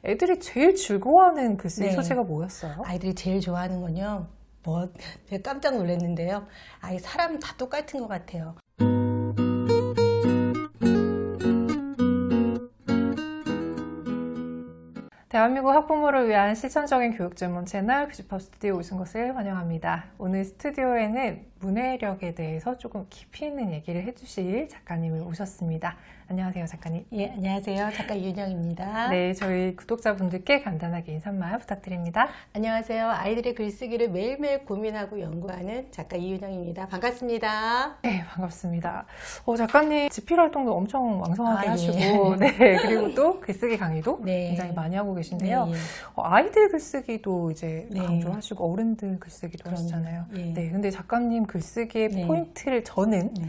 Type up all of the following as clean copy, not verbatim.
애들이 제일 즐거워하는 글쓰기 네. 소재가 뭐였어요? 아이들이 제일 좋아하는 건요. 제가 깜짝 놀랐는데요. 아이 사람 다 똑같은 것 같아요. 대한민국 학부모를 위한 실천적인 교육 전문 채널 뷰지팝 스튜디오 오신 것을 환영합니다. 오늘 스튜디오에는 문해력에 대해서 조금 깊이 있는 얘기를 해주실 작가님을 모셨습니다. 안녕하세요, 작가님. 예, 안녕하세요. 작가 이윤영입니다. 네, 저희 구독자분들께 간단하게 인사말 부탁드립니다. 안녕하세요. 아이들의 글쓰기를 매일매일 고민하고 연구하는 작가 이윤영입니다. 반갑습니다. 네, 반갑습니다. 작가님 집필 활동도 엄청 왕성하게 하시고, 예. 네, 그리고 또 글쓰기 강의도 네. 굉장히 많이 하고 계신데요. 네, 예. 아이들 글쓰기도 이제 네. 강조하시고 어른들 글쓰기도 그럼요. 하시잖아요. 예. 네, 근데 작가님 글쓰기의 네. 포인트를 저는 네.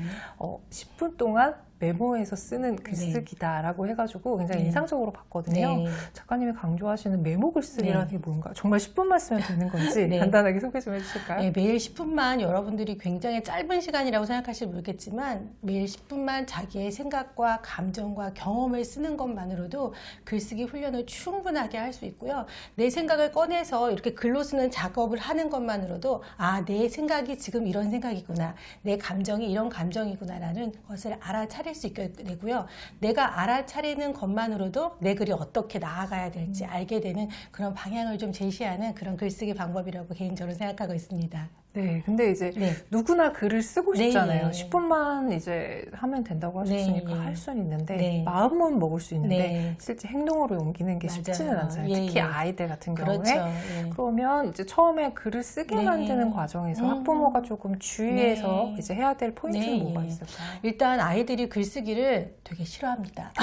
10분 동안 메모해서 쓰는 글쓰기다라고 해가지고 굉장히 네. 인상적으로 봤거든요. 네. 작가님이 강조하시는 메모 글쓰기라는 게 뭔가 정말 10분만 쓰면 되는 건지 네. 간단하게 소개 좀 해주실까요? 네, 매일 10분만 여러분들이 굉장히 짧은 시간이라고 생각하실지 모르겠지만 매일 10분만 자기의 생각과 감정과 경험을 쓰는 것만으로도 글쓰기 훈련을 충분하게 할 수 있고요. 내 생각을 꺼내서 이렇게 글로 쓰는 작업을 하는 것만으로도 내 생각이 지금 이런 생각이구나. 내 감정이 이런 감정이구나 라는 것을 알아차릴 수 있게 되고요. 내가 알아차리는 것만으로도 내 글이 어떻게 나아가야 될지 알게 되는 그런 방향을 좀 제시하는 그런 글쓰기 방법이라고 개인적으로 생각하고 있습니다. 네, 근데 이제 네. 누구나 글을 쓰고 네. 싶잖아요. 10분만 이제 하면 된다고 하셨으니까 네. 할 수는 있는데 네. 마음은 먹을 수 있는데 네. 실제 행동으로 옮기는 게 맞아요. 쉽지는 않잖아요. 예, 특히 예. 아이들 같은 그렇죠. 경우에 예. 그러면 이제 처음에 글을 쓰게 네. 만드는 과정에서 학부모가 조금 주의해서 네. 이제 해야 될 포인트는 네. 뭐가 있을까요? 일단 아이들이 글쓰기를 되게 싫어합니다.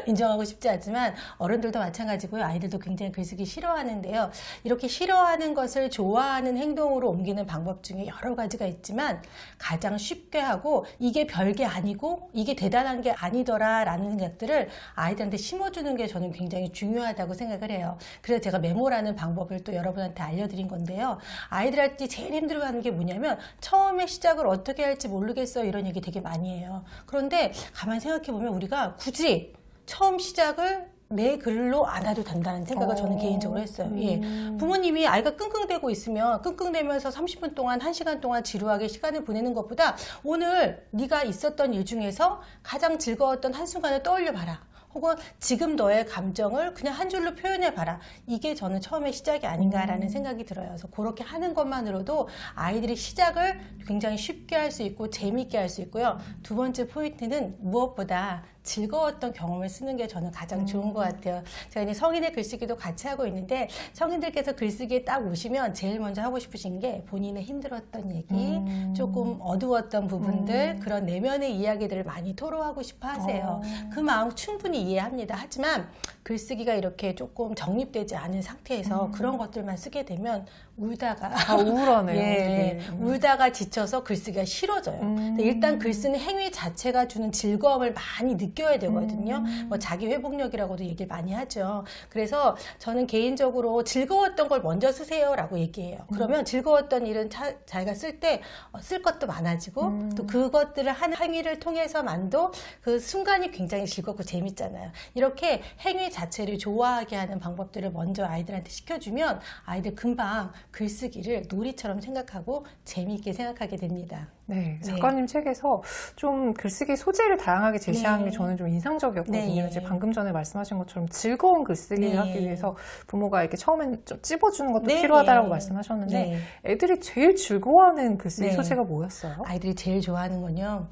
인정하고 싶지 않지만 어른들도 마찬가지고요. 아이들도 굉장히 글쓰기 싫어하는데요. 이렇게 싫어하는 것을 좋아하는 행동으로 옮기는 방법 중에 여러 가지가 있지만 가장 쉽게 하고 이게 별게 아니고 이게 대단한 게 아니더라 라는 것들을 아이들한테 심어주는 게 저는 굉장히 중요하다고 생각을 해요. 그래서 제가 메모라는 방법을 또 여러분한테 알려드린 건데요. 아이들한테 제일 힘들어하는 게 뭐냐면 처음에 시작을 어떻게 할지 모르겠어 이런 얘기 되게 많이 해요. 그런데 가만히 생각해보면 우리가 굳이 처음 시작을 내 글로 안 해도 된다는 생각을 저는 개인적으로 했어요. 예. 부모님이 아이가 끙끙대고 있으면 끙끙대면서 30분 동안 1시간 동안 지루하게 시간을 보내는 것보다 오늘 네가 있었던 일 중에서 가장 즐거웠던 한순간을 떠올려 봐라. 혹은 지금 너의 감정을 그냥 한 줄로 표현해봐라. 이게 저는 처음에 시작이 아닌가라는 생각이 들어요. 그래서 그렇게 하는 것만으로도 아이들이 시작을 굉장히 쉽게 할 수 있고 재미있게 할 수 있고요. 두 번째 포인트는 무엇보다 즐거웠던 경험을 쓰는 게 저는 가장 좋은 것 같아요. 제가 이제 성인의 글쓰기도 같이 하고 있는데 성인들께서 글쓰기에 딱 오시면 제일 먼저 하고 싶으신 게 본인의 힘들었던 얘기, 조금 어두웠던 부분들, 그런 내면의 이야기들을 많이 토로하고 싶어 하세요. 그 마음 충분히 이해합니다. 하지만 글쓰기가 이렇게 조금 정립되지 않은 상태에서 그런 것들만 쓰게 되면 울다가 우울하네요. 예, 울다가 지쳐서 글쓰기가 싫어져요. 근데 일단 글 쓰는 행위 자체가 주는 즐거움을 많이 느껴야 되거든요. 뭐 자기 회복력이라고도 얘기를 많이 하죠. 그래서 저는 개인적으로 즐거웠던 걸 먼저 쓰세요라고 얘기해요. 그러면 즐거웠던 일은 자기가 쓸 때 쓸 것도 많아지고 또 그것들을 하는 행위를 통해서만도 그 순간이 굉장히 즐겁고 재밌잖아요. 이렇게 행위 자체를 좋아하게 하는 방법들을 먼저 아이들한테 시켜주면 아이들 금방 글쓰기를 놀이처럼 생각하고 재미있게 생각하게 됩니다. 네, 작가님 책에서 좀 글쓰기 소재를 다양하게 제시하는 게 저는 좀 인상적이었거든요. 네. 이제 방금 전에 말씀하신 것처럼 즐거운 글쓰기를 하기 위해서 부모가 이렇게 처음엔 좀 찝어주는 것도 필요하다고 말씀하셨는데 애들이 제일 즐거워하는 글쓰기 소재가 뭐였어요? 아이들이 제일 좋아하는 건요.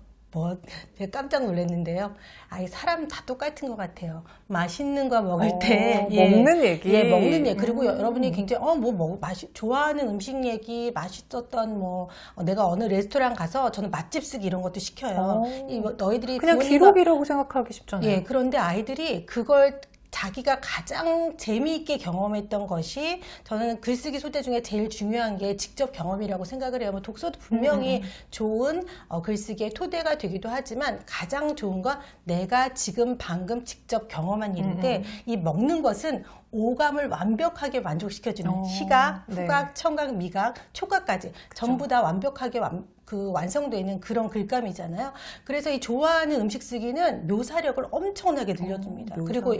제가 깜짝 놀랐는데요. 아이 사람 다 똑같은 것 같아요. 맛있는 거 먹을 때 먹는 얘기, 먹는 얘기. 그리고 여러분이 굉장히 좋아하는 음식 얘기, 맛있었던 내가 어느 레스토랑 가서 저는 맛집 쓰기 이런 것도 시켜요. 너희들이 그냥 기록이라고 생각하기 쉽잖아요. 예, 그런데 아이들이 그걸 자기가 가장 재미있게 경험했던 것이 저는 글쓰기 소재 중에 제일 중요한 게 직접 경험이라고 생각을 해요. 뭐 독서도 분명히 좋은 글쓰기의 토대가 되기도 하지만 가장 좋은 건 내가 지금 방금 직접 경험한 일인데 이 먹는 것은 오감을 완벽하게 만족시켜주는 시각, 후각, 청각, 미각, 촉각까지 전부 다 완벽하게 그 완성되는 그런 글감이잖아요. 그래서 이 좋아하는 음식 쓰기는 묘사력을 엄청나게 늘려줍니다. 그리고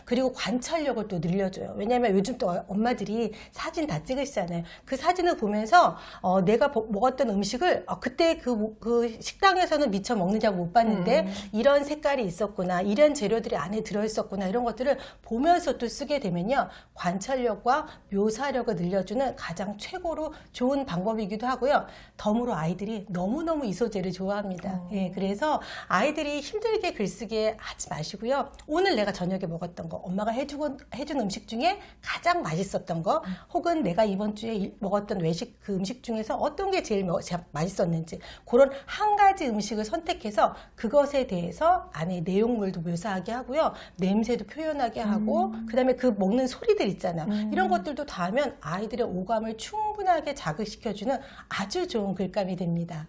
그리고 관찰력을 또 늘려줘요. 왜냐하면 요즘 또 엄마들이 사진 다 찍으시잖아요. 그 사진을 보면서 내가 먹었던 음식을 그때 그 식당에서는 미처 먹는지 못 봤는데 이런 색깔이 있었구나, 이런 재료들이 안에 들어있었구나, 이런 것들을 보면서 또 쓰게 되면요, 관찰력과 묘사력을 늘려주는 가장 최고로 좋은 방법이기도 하고요. 덤으로 아이들이 너무너무 이 소재를 좋아합니다. 그래서 아이들이 힘들게 글쓰기 하지 마시고요. 오늘 내가 저녁에 먹었던 거, 엄마가 해준 음식 중에 가장 맛있었던 거, 혹은 내가 이번 주에 먹었던 외식 그 음식 중에서 어떤 게 제일 맛있었는지, 그런 한 가지 음식을 선택해서 그것에 대해서 안에 내용물도 묘사하게 하고요. 냄새도 표현하게 하고, 그 다음에 그 먹는 소리들 있잖아요. 이런 것들도 다 하면 아이들의 오감을 충분하게 자극시켜주는 아주 좋은 글감이 됩니다.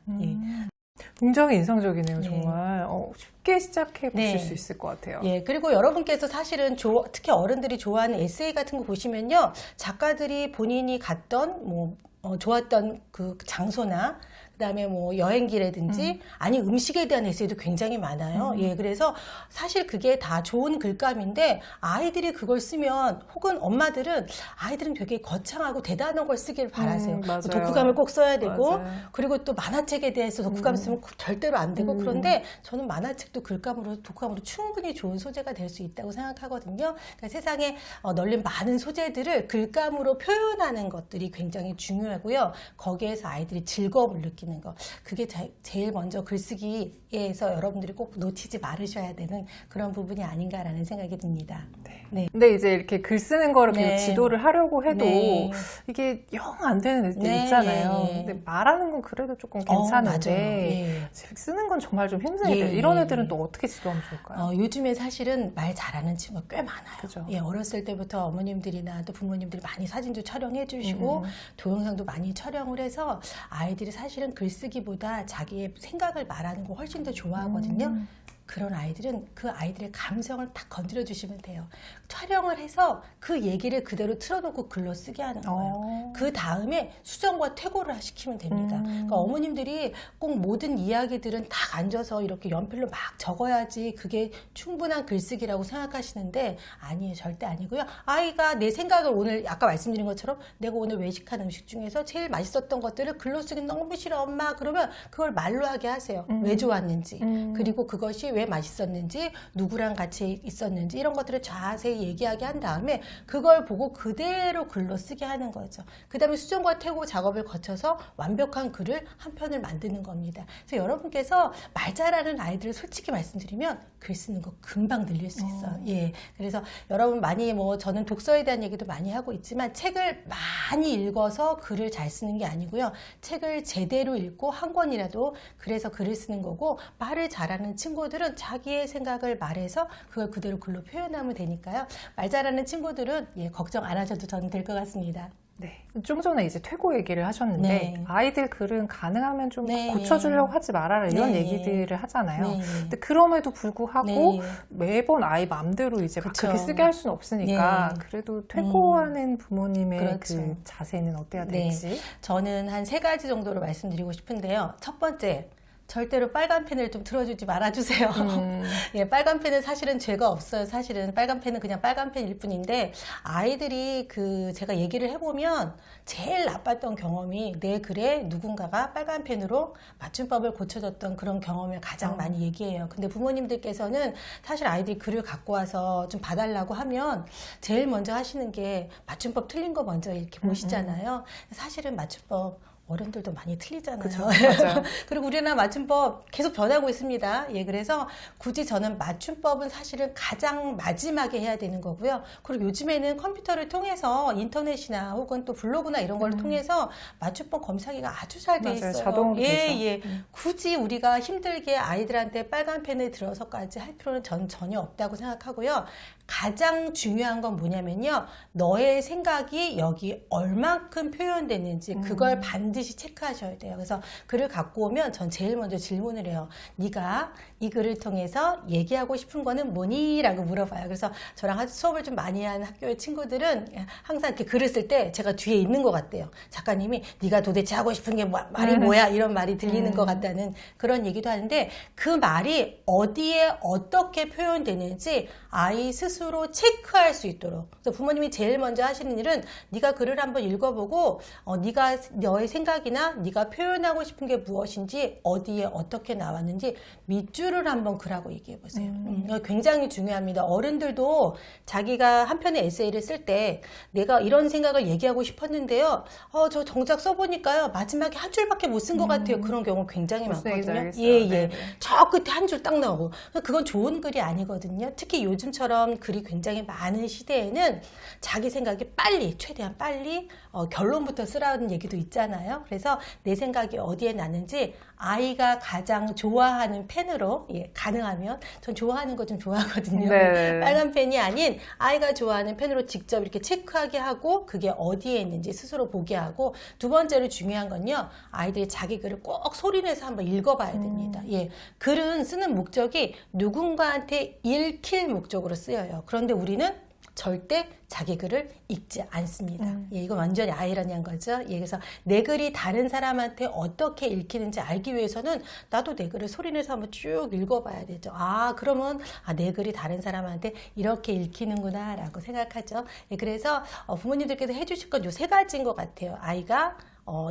굉장히 인상적이네요, 네. 정말. 쉽게 시작해 보실 네. 수 있을 것 같아요. 그리고 여러분께서 사실은 특히 어른들이 좋아하는 에세이 같은 거 보시면요, 작가들이 본인이 갔던 좋았던 그 장소나 그다음에 뭐 여행기라든지 아니 음식에 대한 에세이도 굉장히 많아요. 그래서 사실 그게 다 좋은 글감인데 아이들이 그걸 쓰면, 혹은 엄마들은 아이들은 되게 거창하고 대단한 걸 쓰길 바라세요. 맞아요. 독후감을 꼭 써야 되고, 맞아요. 그리고 또 만화책에 대해서 독후감 쓰면 절대로 안 되고, 그런데 저는 만화책도 독후감으로 충분히 좋은 소재가 될 수 있다고 생각하거든요. 그러니까 세상에 널린 많은 소재들을 글감으로 표현하는 것들이 굉장히 중요하고요. 거기에서 아이들이 즐거움을 느끼는 거, 그게 제일 먼저 글쓰기에서 여러분들이 꼭 놓치지 말으셔야 되는 그런 부분이 아닌가라는 생각이 듭니다. 네. 근데 이제 이렇게 글 쓰는 거를 계속 네. 지도를 하려고 해도 네. 이게 영 안 되는 애들 네. 있잖아요. 예. 근데 말하는 건 그래도 조금 괜찮은데 쓰는 건 정말 좀 힘든 애들. 이런 애들은 또 어떻게 지도하면 좋을까요? 요즘에 사실은 말 잘하는 친구가 꽤 많아요. 그죠. 어렸을 때부터 어머님들이나 또 부모님들이 많이 사진도 촬영해 주시고 동영상도 많이 촬영을 해서 아이들이 사실은 글쓰기보다 자기의 생각을 말하는 거 훨씬 더 좋아하거든요. 그런 아이들은 그 아이들의 감성을 딱 건드려 주시면 돼요. 촬영을 해서 그 얘기를 그대로 틀어놓고 글로 쓰게 하는 거예요. 그 다음에 수정과 퇴고를 시키면 됩니다. 그러니까 어머님들이 꼭 모든 이야기들은 딱 앉아서 이렇게 연필로 막 적어야지 그게 충분한 글쓰기라고 생각하시는데, 아니에요. 절대 아니고요. 아이가 내 생각을 오늘 아까 말씀드린 것처럼 내가 오늘 외식한 음식 중에서 제일 맛있었던 것들을 글로 쓰기 너무 싫어 엄마, 그러면 그걸 말로 하게 하세요. 왜 좋았는지, 그리고 그것이 왜 맛있었는지, 누구랑 같이 있었는지, 이런 것들을 자세히 얘기하게 한 다음에 그걸 보고 그대로 글로 쓰게 하는 거죠. 그 다음에 수정과 퇴고 작업을 거쳐서 완벽한 글을 한 편을 만드는 겁니다. 그래서 여러분께서 말 잘하는 아이들을 솔직히 말씀드리면 글 쓰는 거 금방 늘릴 수 있어요. 그래서 여러분 많이 저는 독서에 대한 얘기도 많이 하고 있지만, 책을 많이 읽어서 글을 잘 쓰는 게 아니고요. 책을 제대로 읽고 한 권이라도 그래서 글을 쓰는 거고, 말을 잘하는 친구들은 자기의 생각을 말해서 그걸 그대로 글로 표현하면 되니까요. 말 잘하는 친구들은 걱정 안 하셔도 저는 될 것 같습니다. 네. 좀 전에 이제 퇴고 얘기를 하셨는데 네. 아이들 글은 가능하면 좀 네. 고쳐주려고 하지 말아라 이런 네. 얘기들을 하잖아요. 네. 근데 그럼에도 불구하고 네. 매번 아이 맘대로 이제 막 그쵸. 그렇게 쓰게 할 수는 없으니까 네. 그래도 퇴고하는 부모님의 그렇죠. 그 자세는 어때야 네. 될지. 저는 한 3가지 정도로 말씀드리고 싶은데요. 첫 번째, 절대로 빨간 펜을 좀 틀어주지 말아주세요. 빨간 펜은 사실은 죄가 없어요. 사실은 빨간 펜은 그냥 빨간 펜일 뿐인데, 아이들이 제가 얘기를 해보면 제일 나빴던 경험이 내 글에 누군가가 빨간 펜으로 맞춤법을 고쳐줬던 그런 경험을 가장 많이 얘기해요. 근데 부모님들께서는 사실 아이들이 글을 갖고 와서 좀 봐달라고 하면 제일 먼저 하시는 게 맞춤법 틀린 거 먼저 이렇게 보시잖아요. 사실은 맞춤법 어른들도 많이 틀리잖아요. 그쵸, 맞아요. 그리고 우리나라 맞춤법 계속 변하고 있습니다. 그래서 굳이 저는 맞춤법은 사실은 가장 마지막에 해야 되는 거고요. 그리고 요즘에는 컴퓨터를 통해서 인터넷이나 혹은 또 블로그나 이런 걸 통해서 맞춤법 검사기가 아주 잘 돼 맞아요. 있어요. 자동으로 되죠. 굳이 우리가 힘들게 아이들한테 빨간 펜을 들어서까지 할 필요는 전 전혀 없다고 생각하고요. 가장 중요한 건 뭐냐면요. 너의 생각이 여기 얼만큼 표현되는지 그걸 반드시 체크하셔야 돼요. 그래서 글을 갖고 오면 전 제일 먼저 질문을 해요. 네가 이 글을 통해서 얘기하고 싶은 거는 뭐니? 라고 물어봐요. 그래서 저랑 수업을 좀 많이 한 학교의 친구들은 항상 이렇게 글을 쓸 때 제가 뒤에 있는 것 같대요. 작가님이 네가 도대체 하고 싶은 게 말이 뭐야? 이런 말이 들리는 것 같다는 그런 얘기도 하는데 그 말이 어디에 어떻게 표현되는지 아이 스스로 체크할 수 있도록. 그래서 부모님이 제일 먼저 하시는 일은 네가 글을 한번 읽어보고 네가 너의 생각이나 네가 표현하고 싶은 게 무엇인지 어디에 어떻게 나왔는지 밑줄을 한번 글하고 얘기해 보세요. 이거 굉장히 중요합니다. 어른들도 자기가 한 편의 에세이를 쓸 때 내가 이런 생각을 얘기하고 싶었는데요. 저 정작 써보니까요. 마지막에 한 줄밖에 못 쓴 것 같아요. 그런 경우 굉장히 많거든요. 예. 저 끝에 한 줄 딱 나오고. 그건 좋은 글이 아니거든요. 특히 요즘처럼 글이 굉장히 많은 시대에는 자기 생각이 빨리, 최대한 빨리 결론부터 쓰라는 얘기도 있잖아요. 그래서 내 생각이 어디에 나는지 아이가 가장 좋아하는 펜으로, 가능하면 전 좋아하는 거 좀 좋아하거든요. 네. 빨간 펜이 아닌 아이가 좋아하는 펜으로 직접 이렇게 체크하게 하고 그게 어디에 있는지 스스로 보게 하고, 두 번째로 중요한 건요, 아이들이 자기 글을 꼭 소리내서 한번 읽어봐야 됩니다. 글은 쓰는 목적이 누군가한테 읽힐 목적으로 쓰여요. 그런데 우리는 절대 자기 글을 읽지 않습니다. 이건 완전히 아이러니한 거죠. 그래서 내 글이 다른 사람한테 어떻게 읽히는지 알기 위해서는 나도 내 글을 소리내서 한번 쭉 읽어봐야 되죠. 그러면 내 글이 다른 사람한테 이렇게 읽히는구나 라고 생각하죠. 그래서 부모님들께서 해주실 건 요 세 가지인 것 같아요. 아이가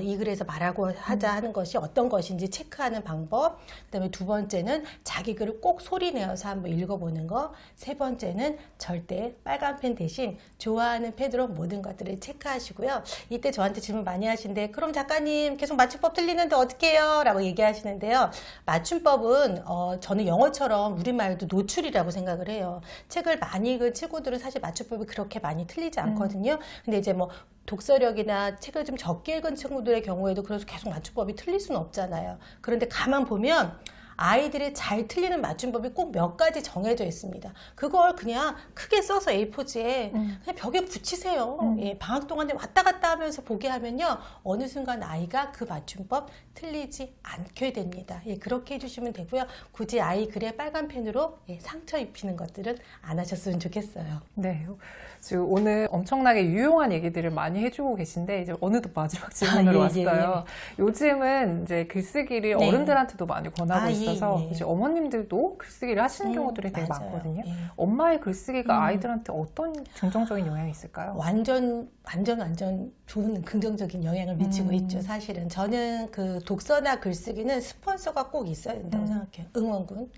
이 글에서 말하고 하자 하는 것이 어떤 것인지 체크하는 방법. 그 다음에 두 번째는 자기 글을 꼭 소리 내어서 한번 읽어보는 거. 세 번째는 절대 빨간 펜 대신 좋아하는 펜으로 모든 것들을 체크하시고요. 이때 저한테 질문 많이 하시는데, 그럼 작가님 계속 맞춤법 틀리는데 어떻게 해요? 라고 얘기하시는데요. 맞춤법은 저는 영어처럼 우리말도 노출이라고 생각을 해요. 책을 많이 읽은 친구들은 사실 맞춤법이 그렇게 많이 틀리지 않거든요. 근데 이제 뭐 독서력이나 책을 좀 적게 읽은 친구들의 경우에도 그래서 계속 맞춤법이 틀릴 수는 없잖아요. 그런데 가만 보면 아이들이 잘 틀리는 맞춤법이 꼭 몇 가지 정해져 있습니다. 그걸 그냥 크게 써서 A4지에 그냥 벽에 붙이세요. 방학 동안에 왔다 갔다 하면서 보게 하면요, 어느 순간 아이가 그 맞춤법 틀리지 않게 됩니다. 그렇게 해주시면 되고요. 굳이 아이 글에 빨간 펜으로 상처 입히는 것들은 안 하셨으면 좋겠어요. 네. 지금 오늘 엄청나게 유용한 얘기들을 많이 해주고 계신데, 이제 어느덧 마지막 질문으로 왔어요. 요즘은 이제 글쓰기를 어른들한테도 많이 권하고 있어서 이제 어머님들도 글쓰기를 하시는 경우들이 되게 맞아요. 많거든요. 엄마의 글쓰기가 아이들한테 어떤 긍정적인 영향이 있을까요? 완전 좋은 긍정적인 영향을 미치고 있죠. 사실은 저는 그 독서나 글쓰기는 스폰서가 꼭 있어야 된다고 생각해요. 응원군.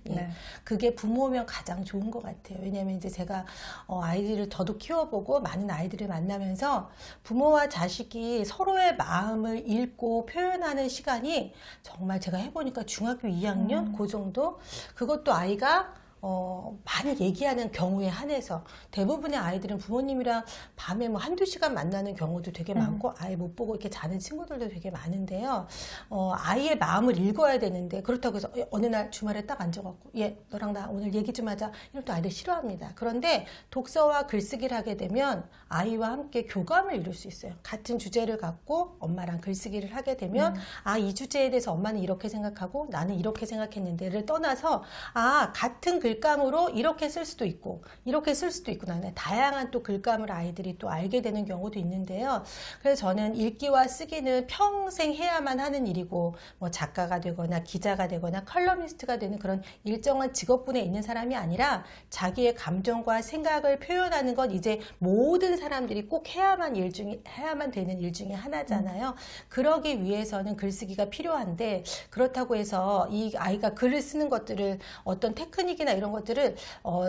그게 부모면 가장 좋은 것 같아요. 왜냐하면 이제 제가 아이들을 저도 키워보고 많은 아이들을 만나면서 부모와 자식이 서로의 마음을 읽고 표현하는 시간이 정말 제가 해보니까 중학교 2학년 그 정도. 그것도 아이가 많이 얘기하는 경우에 한해서 대부분의 아이들은 부모님이랑 밤에 뭐 한두 시간 만나는 경우도 되게 많고 아예 못 보고 이렇게 자는 친구들도 되게 많은데요. 아이의 마음을 읽어야 되는데, 그렇다고 해서 어느 날 주말에 딱 앉아갖고 너랑 나 오늘 얘기 좀 하자, 이런 또 아이들 싫어합니다. 그런데 독서와 글쓰기를 하게 되면 아이와 함께 교감을 이룰 수 있어요. 같은 주제를 갖고 엄마랑 글쓰기를 하게 되면 이 주제에 대해서 엄마는 이렇게 생각하고 나는 이렇게 생각했는데를 떠나서 같은 글감으로 이렇게 쓸 수도 있고 이렇게 쓸 수도 있구나. 다양한 또 글감을 아이들이 또 알게 되는 경우도 있는데요. 그래서 저는 읽기와 쓰기는 평생 해야만 하는 일이고, 뭐 작가가 되거나 기자가 되거나 컬럼니스트가 되는 그런 일정한 직업군에 있는 사람이 아니라 자기의 감정과 생각을 표현하는 건 이제 모든 사람들이 꼭 해야만 되는 일 중에 하나잖아요. 그러기 위해서는 글쓰기가 필요한데, 그렇다고 해서 이 아이가 글을 쓰는 것들을 어떤 테크닉이나 이런 것들을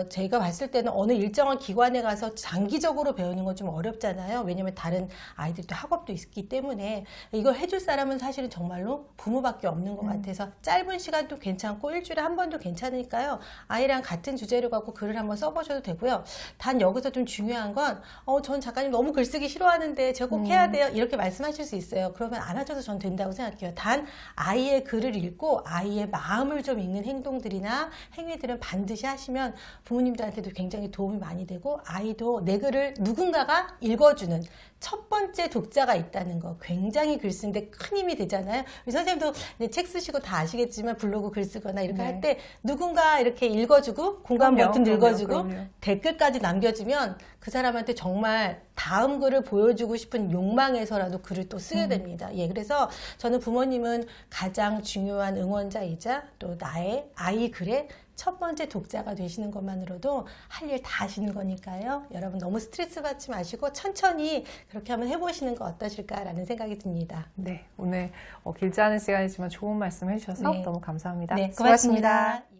제가 봤을 때는 어느 일정한 기관에 가서 장기적으로 배우는 건 좀 어렵잖아요. 왜냐면 다른 아이들도 학업도 있기 때문에 이걸 해줄 사람은 사실은 정말로 부모밖에 없는 것 같아서 짧은 시간도 괜찮고 일주일에 한 번도 괜찮으니까요. 아이랑 같은 주제를 갖고 글을 한번 써보셔도 되고요. 단 여기서 좀 중요한 건 전 작가님 너무 글쓰기 싫어하는데 제가 꼭 해야 돼요, 이렇게 말씀하실 수 있어요. 그러면 안 하셔도 전 된다고 생각해요. 단 아이의 글을 읽고 아이의 마음을 좀 읽는 행동들이나 행위들은 반드시 반드시 하시면 부모님들한테도 굉장히 도움이 많이 되고 아이도 내 글을 누군가가 읽어주는 첫 번째 독자가 있다는 거 굉장히 글 쓰는데 큰 힘이 되잖아요. 우리 선생님도 책 쓰시고 다 아시겠지만 블로그 글 쓰거나 이렇게 네. 할 때 누군가 이렇게 읽어주고 공감 그럼요, 버튼 그럼요, 읽어주고 그럼요. 댓글까지 남겨주면 그 사람한테 정말 다음 글을 보여주고 싶은 욕망에서라도 글을 또 쓰게 됩니다. 예, 그래서 저는 부모님은 가장 중요한 응원자이자 또 나의 아이 글의 첫 번째 독자가 되시는 것만으로도 할 일 다 하시는 거니까요. 여러분 너무 스트레스 받지 마시고 천천히 그렇게 한번 해보시는 거 어떠실까라는 생각이 듭니다. 네, 오늘 길지 않은 시간이지만 좋은 말씀 해주셔서 네. 너무 감사합니다. 네, 수고하셨습니다. 고맙습니다.